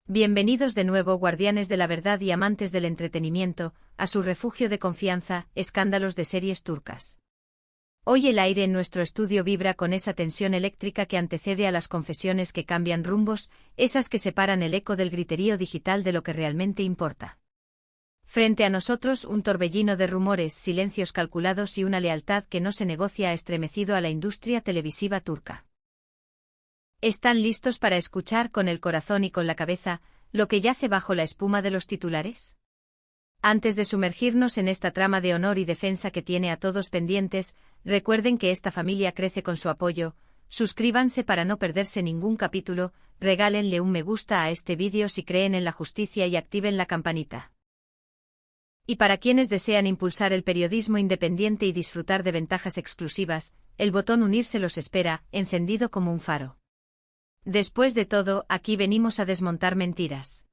Bienvenidos de nuevo, guardianes de la verdad y amantes del entretenimiento, a su refugio de confianza, Escándalos de series turcas. Hoy el aire en nuestro estudio vibra con esa tensión eléctrica que antecede a las confesiones que cambian rumbos, esas que separan el eco del griterío digital de lo que realmente importa. Frente a nosotros un torbellino de rumores, silencios calculados y una lealtad que no se negocia ha estremecido a la industria televisiva turca. ¿Están listos para escuchar con el corazón y con la cabeza lo que yace bajo la espuma de los titulares? Antes de sumergirnos en esta trama de honor y defensa que tiene a todos pendientes, recuerden que esta familia crece con su apoyo. Suscríbanse para no perderse ningún capítulo, regálenle un me gusta a este vídeo si creen en la justicia y activen la campanita. Y para quienes desean impulsar el periodismo independiente y disfrutar de ventajas exclusivas, el botón unirse los espera, encendido como un faro. Después de todo, aquí venimos a desmontar mentiras.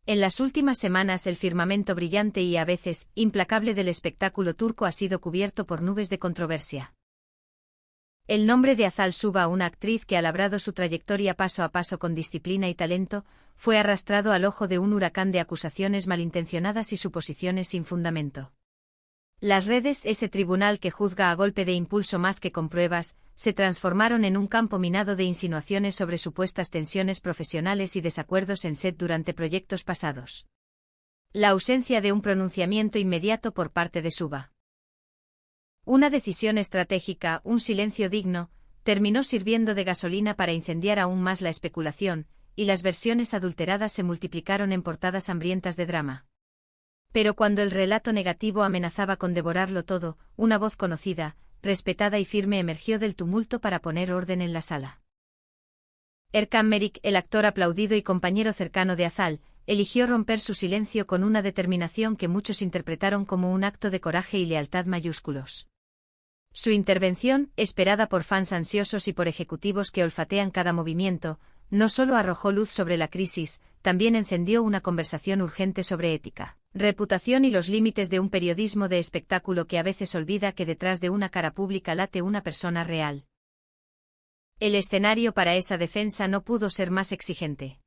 En las últimas semanas el firmamento brillante y a veces implacable del espectáculo turco ha sido cubierto por nubes de controversia. El nombre de Azal Suba, una actriz que ha labrado su trayectoria paso a paso con disciplina y talento, fue arrastrado al ojo de un huracán de acusaciones malintencionadas y suposiciones sin fundamento. Las redes, ese tribunal que juzga a golpe de impulso más que con pruebas, se transformaron en un campo minado de insinuaciones sobre supuestas tensiones profesionales y desacuerdos en set durante proyectos pasados. La ausencia de un pronunciamiento inmediato por parte de Suba. Una decisión estratégica, un silencio digno, terminó sirviendo de gasolina para incendiar aún más la especulación, y las versiones adulteradas se multiplicaron en portadas hambrientas de drama. Pero cuando el relato negativo amenazaba con devorarlo todo, una voz conocida, respetada y firme emergió del tumulto para poner orden en la sala. Erkan Merik, el actor aplaudido y compañero cercano de Azal, eligió romper su silencio con una determinación que muchos interpretaron como un acto de coraje y lealtad mayúsculos. Su intervención, esperada por fans ansiosos y por ejecutivos que olfatean cada movimiento, no solo arrojó luz sobre la crisis, también encendió una conversación urgente sobre ética, reputación y los límites de un periodismo de espectáculo que a veces olvida que detrás de una cara pública late una persona real. El escenario para esa defensa no pudo ser más exigente.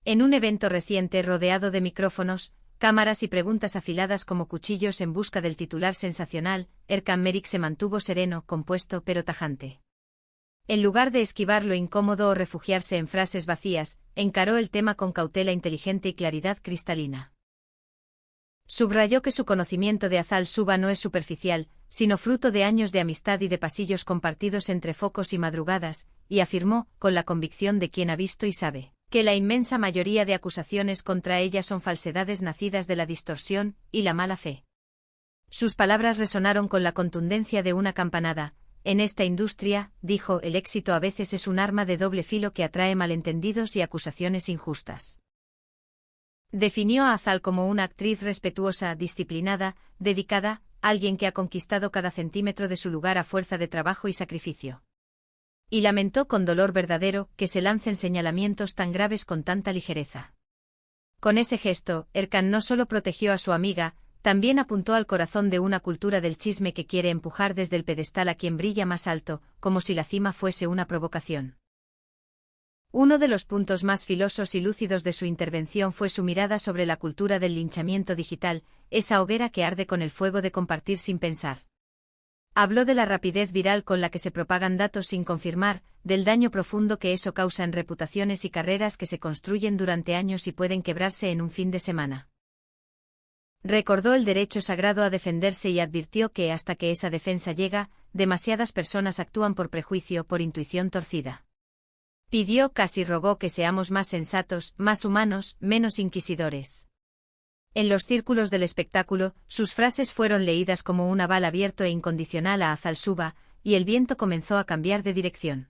En un evento reciente rodeado de micrófonos, cámaras y preguntas afiladas como cuchillos en busca del titular sensacional, Erkan Merik se mantuvo sereno, compuesto pero tajante. En lugar de esquivar lo incómodo o refugiarse en frases vacías, encaró el tema con cautela inteligente y claridad cristalina. Subrayó que su conocimiento de Azal Suba no es superficial, sino fruto de años de amistad y de pasillos compartidos entre focos y madrugadas, y afirmó, con la convicción de quien ha visto y sabe, que la inmensa mayoría de acusaciones contra ella son falsedades nacidas de la distorsión y la mala fe. Sus palabras resonaron con la contundencia de una campanada. En esta industria, dijo, el éxito a veces es un arma de doble filo que atrae malentendidos y acusaciones injustas. Definió a Azal como una actriz respetuosa, disciplinada, dedicada, alguien que ha conquistado cada centímetro de su lugar a fuerza de trabajo y sacrificio. Y lamentó con dolor verdadero que se lancen señalamientos tan graves con tanta ligereza. Con ese gesto, Erkan no solo protegió a su amiga, también apuntó al corazón de una cultura del chisme que quiere empujar desde el pedestal a quien brilla más alto, como si la cima fuese una provocación. Uno de los puntos más filosos y lúcidos de su intervención fue su mirada sobre la cultura del linchamiento digital, esa hoguera que arde con el fuego de compartir sin pensar. Habló de la rapidez viral con la que se propagan datos sin confirmar, del daño profundo que eso causa en reputaciones y carreras que se construyen durante años y pueden quebrarse en un fin de semana. Recordó el derecho sagrado a defenderse y advirtió que hasta que esa defensa llega, demasiadas personas actúan por prejuicio, por intuición torcida. Pidió, casi rogó que seamos más sensatos, más humanos, menos inquisidores. En los círculos del espectáculo, sus frases fueron leídas como un aval abierto e incondicional a Azal Suba, y el viento comenzó a cambiar de dirección.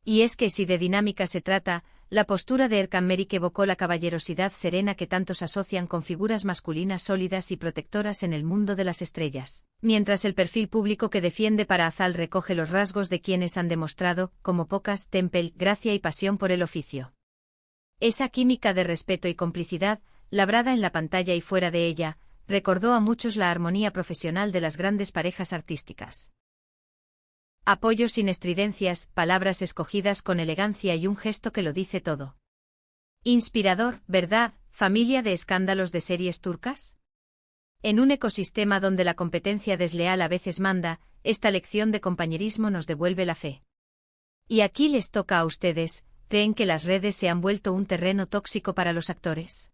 Y es que si de dinámica se trata, la postura de Erkan Merik evocó la caballerosidad serena que tantos asocian con figuras masculinas sólidas y protectoras en el mundo de las estrellas, mientras el perfil público que defiende para Azal recoge los rasgos de quienes han demostrado, como pocas, temple, gracia y pasión por el oficio. Esa química de respeto y complicidad, labrada en la pantalla y fuera de ella, recordó a muchos la armonía profesional de las grandes parejas artísticas. Apoyo sin estridencias, palabras escogidas con elegancia y un gesto que lo dice todo. Inspirador, ¿verdad? Familia de escándalos de series turcas. En un ecosistema donde la competencia desleal a veces manda, esta lección de compañerismo nos devuelve la fe. Y aquí les toca a ustedes, ¿creen que las redes se han vuelto un terreno tóxico para los actores?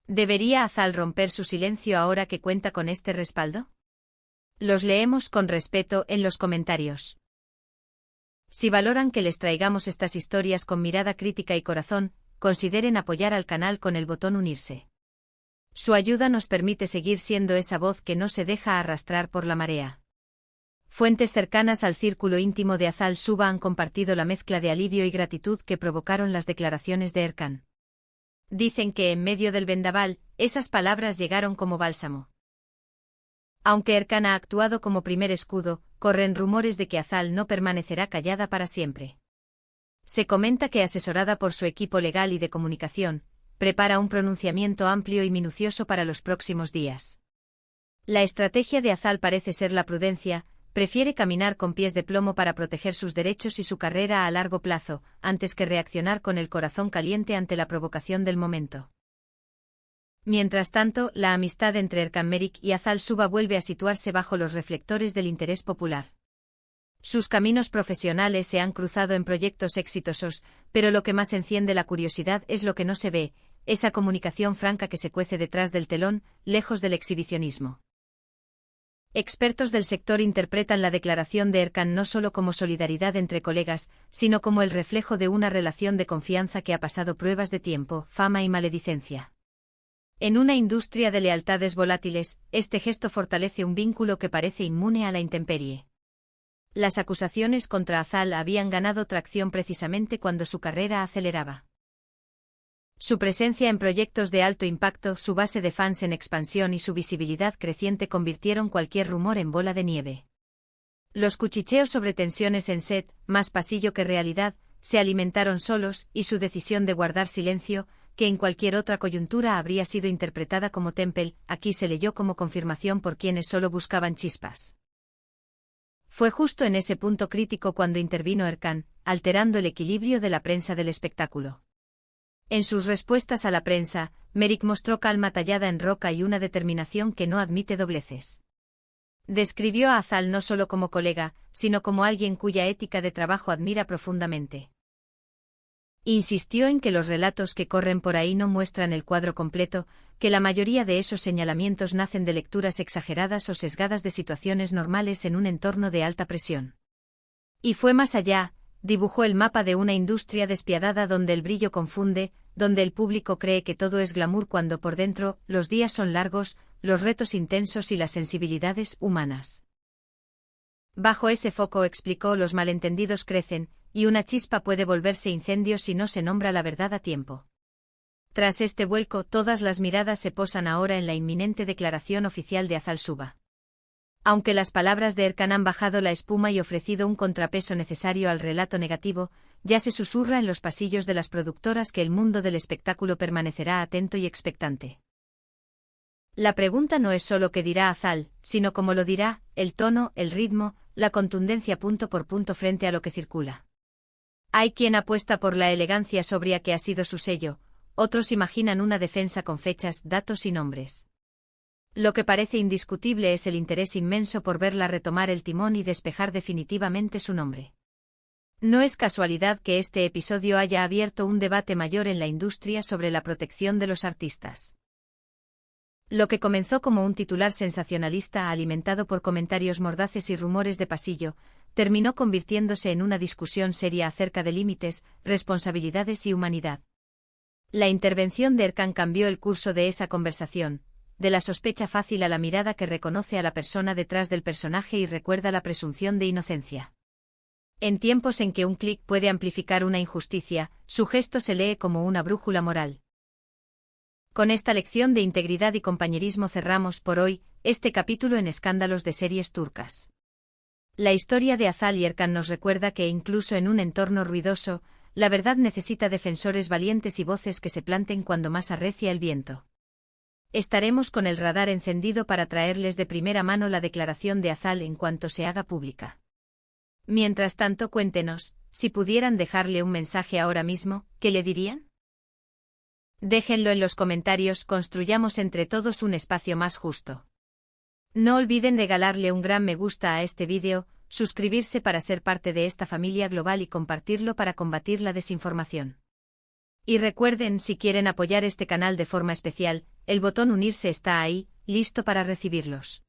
¿Debería Azal romper su silencio ahora que cuenta con este respaldo? Los leemos con respeto en los comentarios. Si valoran que les traigamos estas historias con mirada crítica y corazón, consideren apoyar al canal con el botón unirse. Su ayuda nos permite seguir siendo esa voz que no se deja arrastrar por la marea. Fuentes cercanas al círculo íntimo de Azal Suba han compartido la mezcla de alivio y gratitud que provocaron las declaraciones de Erkan. Dicen que en medio del vendaval, esas palabras llegaron como bálsamo. Aunque Erkan ha actuado como primer escudo, corren rumores de que Azal no permanecerá callada para siempre. Se comenta que, asesorada por su equipo legal y de comunicación, prepara un pronunciamiento amplio y minucioso para los próximos días. La estrategia de Azal parece ser la prudencia, prefiere caminar con pies de plomo para proteger sus derechos y su carrera a largo plazo, antes que reaccionar con el corazón caliente ante la provocación del momento. Mientras tanto, la amistad entre Erkan Merik y Azal Suba vuelve a situarse bajo los reflectores del interés popular. Sus caminos profesionales se han cruzado en proyectos exitosos, pero lo que más enciende la curiosidad es lo que no se ve, esa comunicación franca que se cuece detrás del telón, lejos del exhibicionismo. Expertos del sector interpretan la declaración de Erkan no solo como solidaridad entre colegas, sino como el reflejo de una relación de confianza que ha pasado pruebas de tiempo, fama y maledicencia. En una industria de lealtades volátiles, este gesto fortalece un vínculo que parece inmune a la intemperie. Las acusaciones contra Azal habían ganado tracción precisamente cuando su carrera aceleraba. Su presencia en proyectos de alto impacto, su base de fans en expansión y su visibilidad creciente convirtieron cualquier rumor en bola de nieve. Los cuchicheos sobre tensiones en set, más pasillo que realidad, se alimentaron solos, y su decisión de guardar silencio, que en cualquier otra coyuntura habría sido interpretada como temple, aquí se leyó como confirmación por quienes solo buscaban chispas. Fue justo en ese punto crítico cuando intervino Erkan, alterando el equilibrio de la prensa del espectáculo. En sus respuestas a la prensa, Merik mostró calma tallada en roca y una determinación que no admite dobleces. Describió a Azal no solo como colega, sino como alguien cuya ética de trabajo admira profundamente. Insistió en que los relatos que corren por ahí no muestran el cuadro completo, que la mayoría de esos señalamientos nacen de lecturas exageradas o sesgadas de situaciones normales en un entorno de alta presión. Y fue más allá, dibujó el mapa de una industria despiadada donde el brillo confunde, donde el público cree que todo es glamour cuando por dentro, los días son largos, los retos intensos y las sensibilidades humanas. Bajo ese foco, explicó, los malentendidos crecen, y una chispa puede volverse incendio si no se nombra la verdad a tiempo. Tras este vuelco, todas las miradas se posan ahora en la inminente declaración oficial de Azal Suba. Aunque las palabras de Erkan han bajado la espuma y ofrecido un contrapeso necesario al relato negativo, ya se susurra en los pasillos de las productoras que el mundo del espectáculo permanecerá atento y expectante. La pregunta no es solo qué dirá Azal, sino cómo lo dirá, el tono, el ritmo, la contundencia punto por punto frente a lo que circula. Hay quien apuesta por la elegancia sobria que ha sido su sello, otros imaginan una defensa con fechas, datos y nombres. Lo que parece indiscutible es el interés inmenso por verla retomar el timón y despejar definitivamente su nombre. No es casualidad que este episodio haya abierto un debate mayor en la industria sobre la protección de los artistas. Lo que comenzó como un titular sensacionalista alimentado por comentarios mordaces y rumores de pasillo, terminó convirtiéndose en una discusión seria acerca de límites, responsabilidades y humanidad. La intervención de Erkan cambió el curso de esa conversación, de la sospecha fácil a la mirada que reconoce a la persona detrás del personaje y recuerda la presunción de inocencia. En tiempos en que un clic puede amplificar una injusticia, su gesto se lee como una brújula moral. Con esta lección de integridad y compañerismo cerramos por hoy este capítulo en Escándalos de series turcas. La historia de Azal y Erkan nos recuerda que incluso en un entorno ruidoso, la verdad necesita defensores valientes y voces que se planten cuando más arrecia el viento. Estaremos con el radar encendido para traerles de primera mano la declaración de Azal en cuanto se haga pública. Mientras tanto, cuéntenos, si pudieran dejarle un mensaje ahora mismo, ¿qué le dirían? Déjenlo en los comentarios, construyamos entre todos un espacio más justo. No olviden regalarle un gran me gusta a este vídeo, suscribirse para ser parte de esta familia global y compartirlo para combatir la desinformación. Y recuerden, si quieren apoyar este canal de forma especial, el botón unirse está ahí, listo para recibirlos.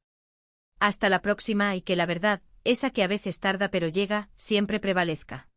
Hasta la próxima y que la verdad, esa que a veces tarda pero llega, siempre prevalezca.